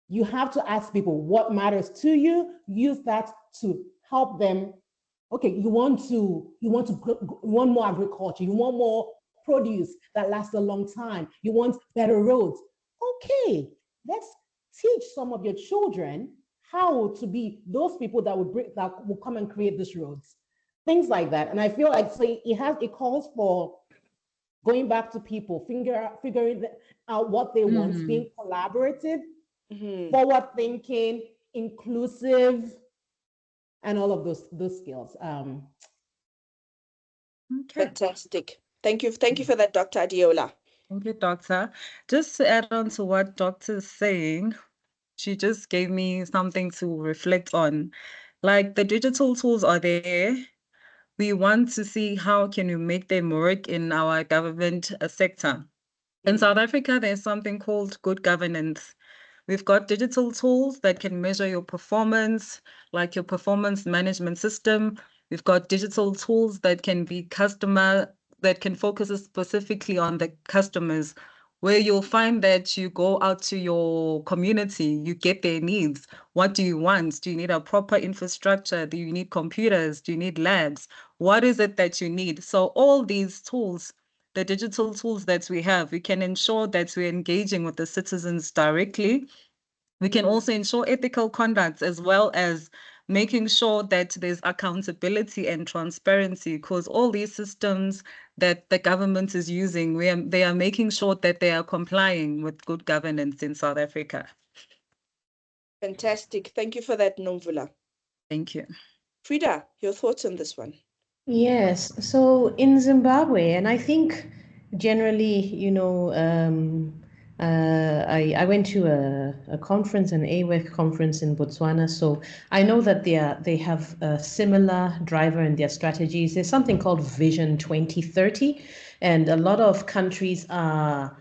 You have to ask people what matters to you. Use that to help them. Okay, you want more agriculture. You want more produce that lasts a long time. You want better roads. Okay, let's teach some of your children how to be those people that will come and create these roads, things like that. And I feel like, so it calls for going back to people, figuring out what they want, being collaborative, forward thinking, inclusive, and all of those skills. Okay. Fantastic. Thank you for that, Dr. Adiola. Thank you, Doctor. Just to add on to what Doctor is saying, she just gave me something to reflect on. Like, the digital tools are there. We want to see how can we make them work in our government sector. In South Africa, there's something called good governance. We've got digital tools that can measure your performance, like your performance management system. We've got digital tools that can be that can focus specifically on the customers, where you'll find that you go out to your community, you get their needs. What do you want? Do you need a proper infrastructure? Do you need computers? Do you need labs? What is it that you need? So all these tools, the digital tools that we have, we can ensure that we're engaging with the citizens directly. We can also ensure ethical conduct, as well as making sure that there's accountability and transparency, because all these systems that the government is using, they are making sure that they are complying with good governance in South Africa. Fantastic. Thank you for that, Nomvula. Thank you. Frida, your thoughts on this one? Yes. So in Zimbabwe, and I think generally, I went to a conference, an AWEC conference in Botswana. So I know that they have a similar driver in their strategies. There's something called Vision 2030, and a lot of countries are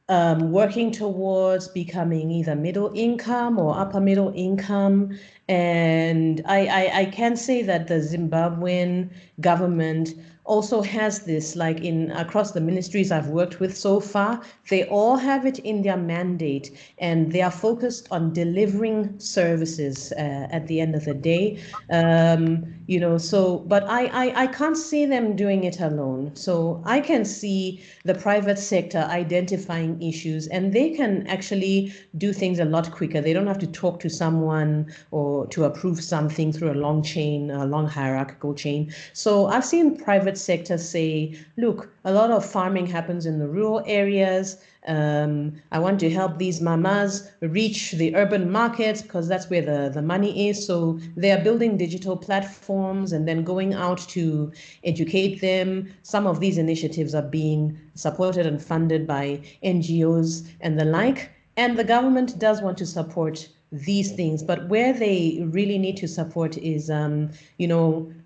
working towards becoming either middle income or upper middle income. And I can say that the Zimbabwean government also has this, like across the ministries I've worked with so far, they all have it in their mandate, and they are focused on delivering services at the end of the day. But I can't see them doing it alone. So I can see the private sector identifying issues, and they can actually do things a lot quicker. They don't have to talk to someone or to approve something through a long chain, a long hierarchical chain. So I've seen private sector say, look, a lot of farming happens in the rural areas. I want to help these mamas reach the urban markets because that's where the money is. So they are building digital platforms and then going out to educate them. Some of these initiatives are being supported and funded by NGOs and the like. And the government does want to support these things, but where they really need to support is,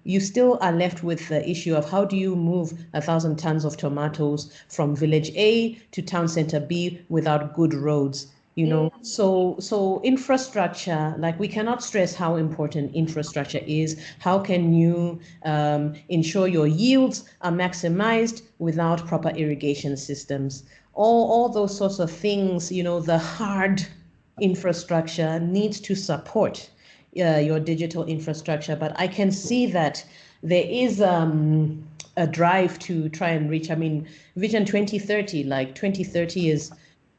you still are left with the issue of how do you move 1,000 tons of tomatoes from village A to town center B without good roads, So infrastructure, like, we cannot stress how important infrastructure is. How can you ensure your yields are maximized without proper irrigation systems? All those sorts of things, the hard infrastructure needs to support your digital infrastructure. But I can see that there is a drive to try and reach, Vision 2030, like 2030 is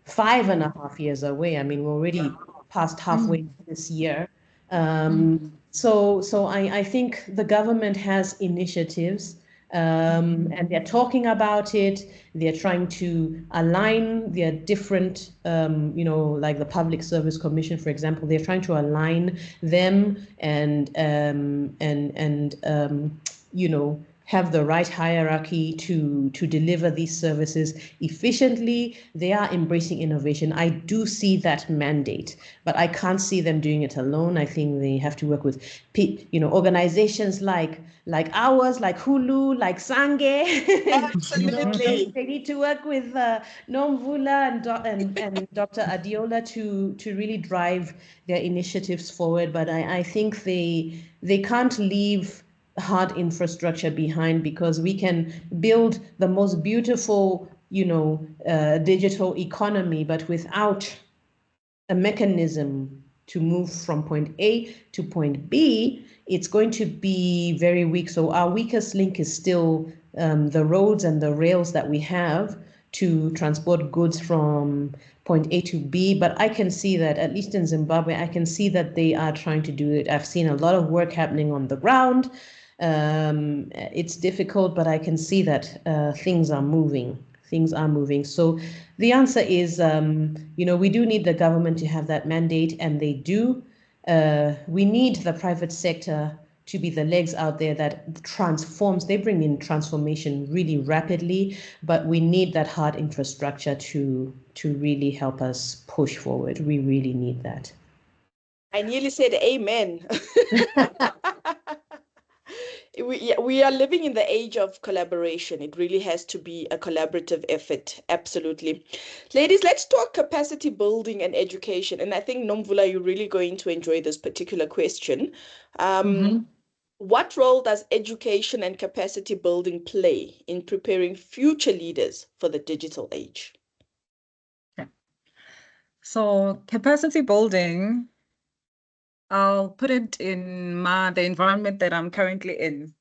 5.5 years away. We're already past halfway this year. So I think the government has initiatives, and they're talking about it. They're trying to align their different, like the Public Service Commission, for example. They're trying to align them and have the right hierarchy to deliver these services efficiently. They are embracing innovation. I do see that mandate, but I can't see them doing it alone. I think they have to work with organizations like ours, like Hulu, like SANGE. Absolutely. They need to work with Nomvula and Dr. Adiola to really drive their initiatives forward. But I think they can't leave hard infrastructure behind, because we can build the most beautiful, digital economy, but without a mechanism to move from point A to point B, it's going to be very weak. So our weakest link is still the roads and the rails that we have to transport goods from point A to B. But I can see that, at least in Zimbabwe, I can see that they are trying to do it. I've seen a lot of work happening on the ground. It's difficult, but I can see that things are moving. Things are moving. So the answer is, we do need the government to have that mandate, and they do. We need the private sector to be the legs out there that transforms. They bring in transformation really rapidly, but we need that hard infrastructure to really help us push forward. We really need that. I nearly said amen. We are living in the age of collaboration. It really has to be a collaborative effort. Absolutely. Ladies, let's talk capacity building and education. And I think, Nomvula, you're really going to enjoy this particular question. What role does education and capacity building play in preparing future leaders for the digital age? So capacity building, I'll put it in the environment that I'm currently in.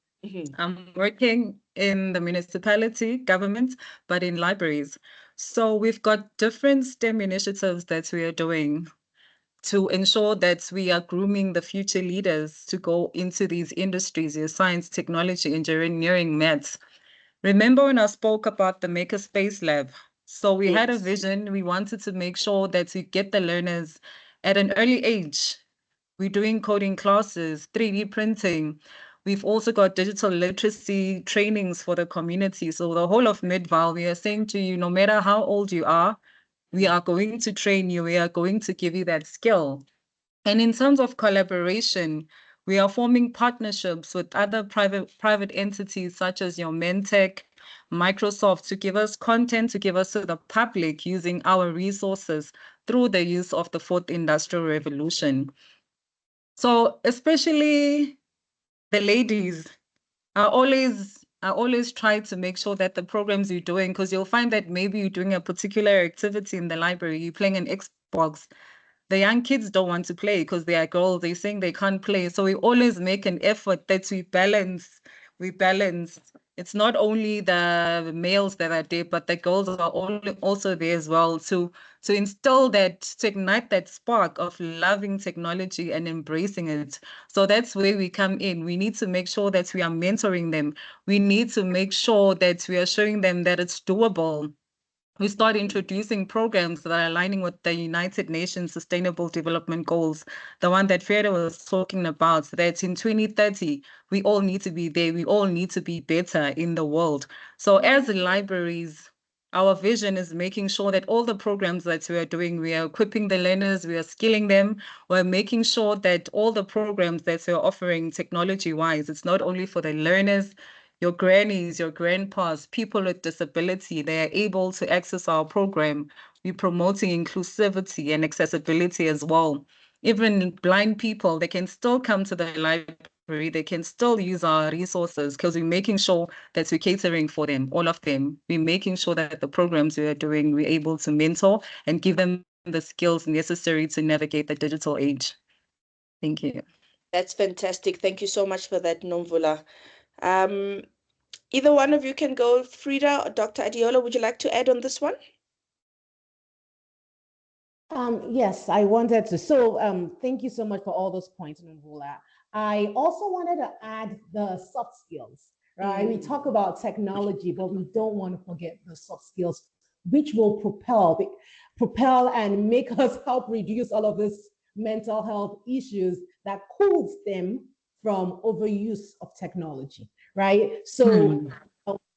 I'm working in the municipality government, but in libraries. So we've got different STEM initiatives that we are doing to ensure that we are grooming the future leaders to go into these industries, your science, technology, engineering, maths. Remember when I spoke about the Makerspace Lab? So we had a vision. We wanted to make sure that we get the learners at an early age. We're doing coding classes, 3D printing. We've also got digital literacy trainings for the community. So the whole of Midval, we are saying to you, no matter how old you are, we are going to train you. We are going to give you that skill. And in terms of collaboration, we are forming partnerships with other private entities such as your Mentech, Microsoft, to give us content, to give us to the public using our resources through the use of the fourth industrial revolution. So especially the ladies, I always try to make sure that the programs you're doing, because you'll find that maybe you're doing a particular activity in the library, you're playing an Xbox. The young kids don't want to play because they are girls. They're saying they can't play. So we always make an effort that we balance. It's not only the males that are there, but the girls are also there as well to instill that, to ignite that spark of loving technology and embracing it. So that's where we come in. We need to make sure that we are mentoring them. We need to make sure that we are showing them that it's doable. We start introducing programs that are aligning with the United Nations Sustainable Development Goals, the one that Freda was talking about, that in 2030, we all need to be there. We all need to be better in the world. So as libraries, our vision is making sure that all the programs that we are doing, we are equipping the learners, we are skilling them, we're making sure that all the programs that we're offering technology-wise, it's not only for the learners, your grannies, your grandpas, people with disability, they are able to access our program. We're promoting inclusivity and accessibility as well. Even blind people, they can still come to the library, they can still use our resources because we're making sure that we're catering for them, all of them. We're making sure that the programs we are doing, we're able to mentor and give them the skills necessary to navigate the digital age. Thank you. That's fantastic. Thank you so much for that, Nomvula. Either one of you can go. Frida or Dr. Adiola, would you like to add on this one? Yes, I wanted to. So thank you so much for all those points, Nomvula. I also wanted to add the soft skills, right? We talk about technology, but we don't want to forget the soft skills, which will propel and make us help reduce all of this mental health issues that could stem from overuse of technology, right? So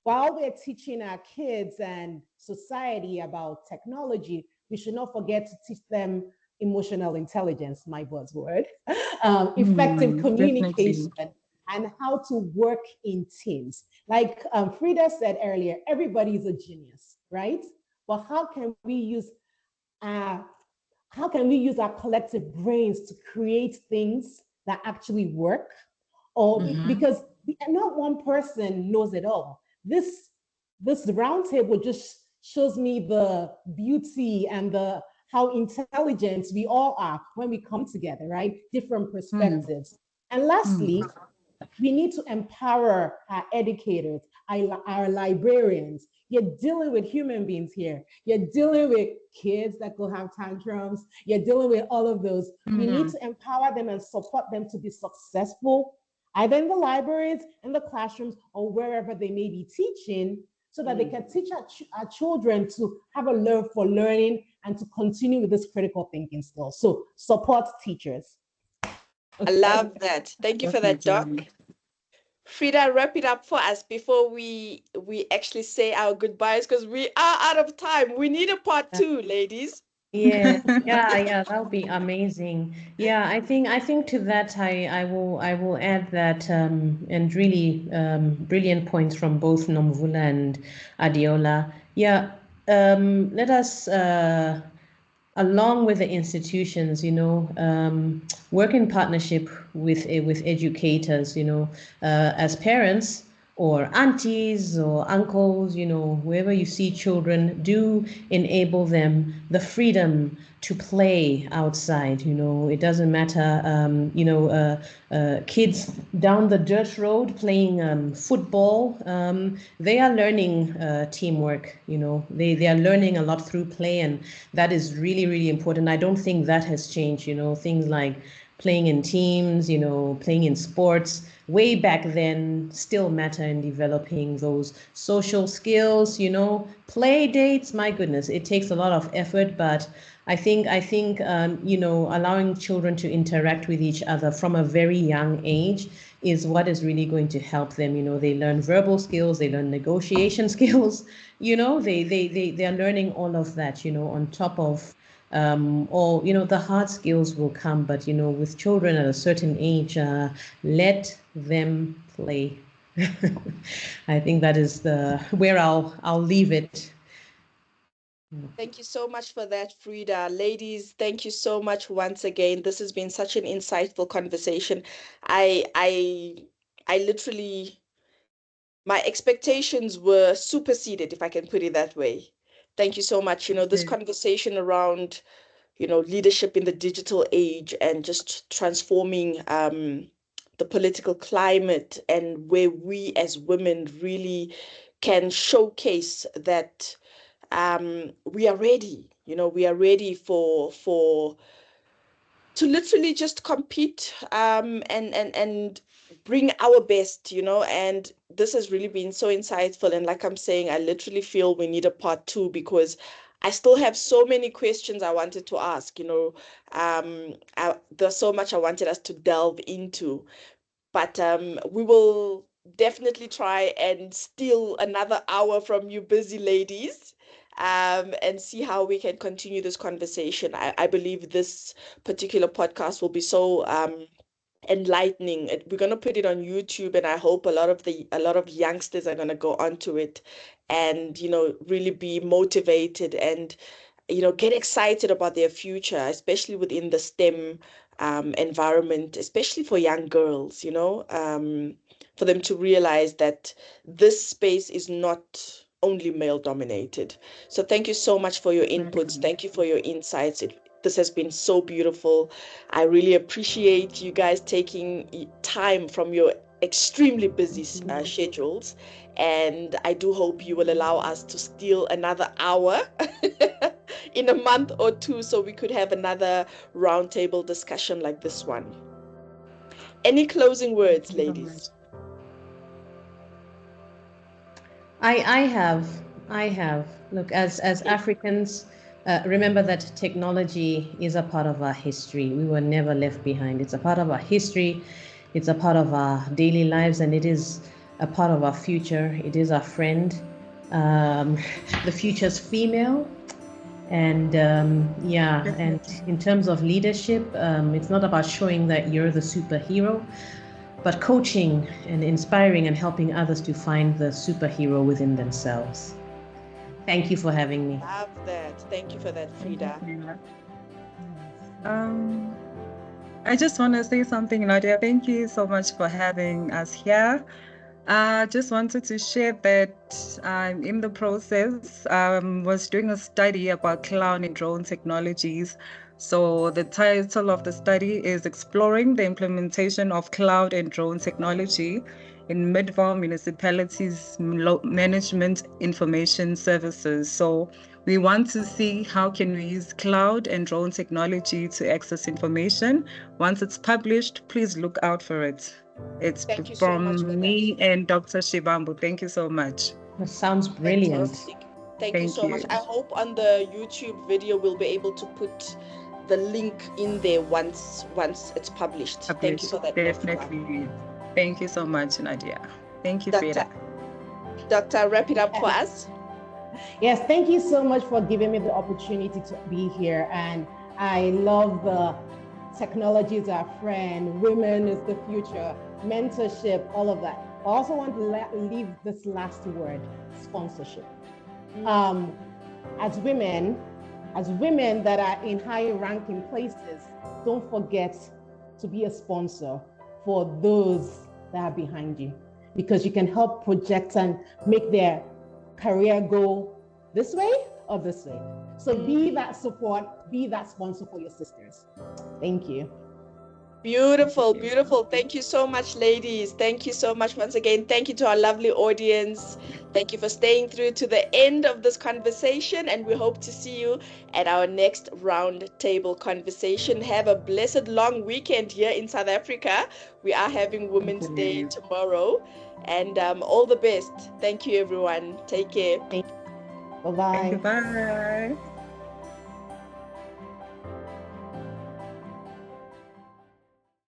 while we're teaching our kids and society about technology, we should not forget to teach them emotional intelligence, my buzzword, effective communication, Definitely. and how to work in teams. Like Frida said earlier, everybody is a genius, right? But uh, how can we use our collective brains to create things that actually work? Or because not one person knows it all. This roundtable just shows me the beauty and the how intelligent we all are when we come together, right? Different perspectives. And lastly, we need to empower our educators, our librarians. You're dealing with human beings here. You're dealing with kids that go have tantrums. You're dealing with all of those. We need to empower them and support them to be successful, either in the libraries, in the classrooms, or wherever they may be teaching, so that they can teach our children to have a love for learning and to continue with this critical thinking skill. So support teachers. I love that. Thank you for that, Doc. Definitely. Frida, wrap it up for us before we actually say our goodbyes because we are out of time. We need a part two, ladies. Yeah, yeah, that'll be amazing. Yeah, I think to that I will add that and really brilliant points from both Nomvula and Adiola. Yeah, let us along with the institutions, work in partnership with educators, as parents or aunties or uncles, wherever you see children, do enable them the freedom to play outside. It doesn't matter, kids down the dirt road playing football, they are learning teamwork. They are learning a lot through play, and that is really, really important. I don't think that has changed. Things like playing in teams, playing in sports way back then still matter in developing those social skills, play dates. My goodness, it takes a lot of effort, but I think allowing children to interact with each other from a very young age is what is really going to help them. They learn verbal skills, they learn negotiation skills, they are learning all of that, on top of all, the hard skills will come, but with children at a certain age, let them play. I think that is where I'll leave it. Thank you so much for that, Frida. Ladies, thank you so much once again. This has been such an insightful conversation. I literally, my expectations were superseded, if I can put it that way. Thank you so much. This conversation around, leadership in the digital age and just transforming the political climate and where we as women really can showcase that we are ready. We are ready for to literally just compete and bring our best. And this has really been so insightful. And like I'm saying, I literally feel we need a part two because I still have so many questions I wanted to ask. There's so much I wanted us to delve into. But we will definitely try and steal another hour from you busy ladies, and see how we can continue this conversation. I believe this particular podcast will be so enlightening. We're going to put it on YouTube, and I hope a lot of youngsters are going to go onto it and really be motivated and get excited about their future, especially within the STEM environment, especially for young girls, for them to realize that this space is not only male dominated. So thank you so much for your inputs. Thank you for your insights. This has been so beautiful. I really appreciate you guys taking time from your extremely busy schedules. And I do hope you will allow us to steal another hour in a month or two so we could have another roundtable discussion like this one. Any closing words, ladies? I have. Look, as Africans, remember that technology is a part of our history. We were never left behind. It's a part of our history. It's a part of our daily lives, and it is a part of our future. It is our friend. The future's female. And and in terms of leadership, it's not about showing that you're the superhero, but coaching and inspiring and helping others to find the superhero within themselves. Thank you for having me. Love that. Thank you for that, Frida. I just want to say something, Nadia. Thank you so much for having us here. I just wanted to share that I'm in the process. Was doing a study about cloud and drone technologies. So the title of the study is Exploring the Implementation of Cloud and Drone Technology in Midvale Municipalities' Management Information Services. So we want to see how can we use cloud and drone technology to access information. Once it's published, please look out for it. It's from me and Dr. Shibambu. Thank you so much. That sounds brilliant. Fantastic. Thank you so much. I hope on the YouTube video we'll be able to put the link in there once it's published. Thank you for that. Definitely. Thank you so much, Nadia. Thank you, Frida. Doctor, wrap it up for us. Yes, thank you so much for giving me the opportunity to be here. And I love the technology is our friend, women is the future, mentorship, all of that. I also want to leave this last word, sponsorship. As women that are in high ranking places, don't forget to be a sponsor for those that are behind you, because you can help project and make their career go this way or this way. So be that support, be that sponsor for your sisters. Thank you. Beautiful, beautiful. Thank you so much, ladies. Thank you so much once again. Thank you to our lovely audience. Thank you for staying through to the end of this conversation, and we hope to see you at our next round table conversation. Have a blessed long weekend here in South Africa. We are having Women's Day tomorrow, and all the best. Thank you, everyone. Take care. Bye-bye. Bye.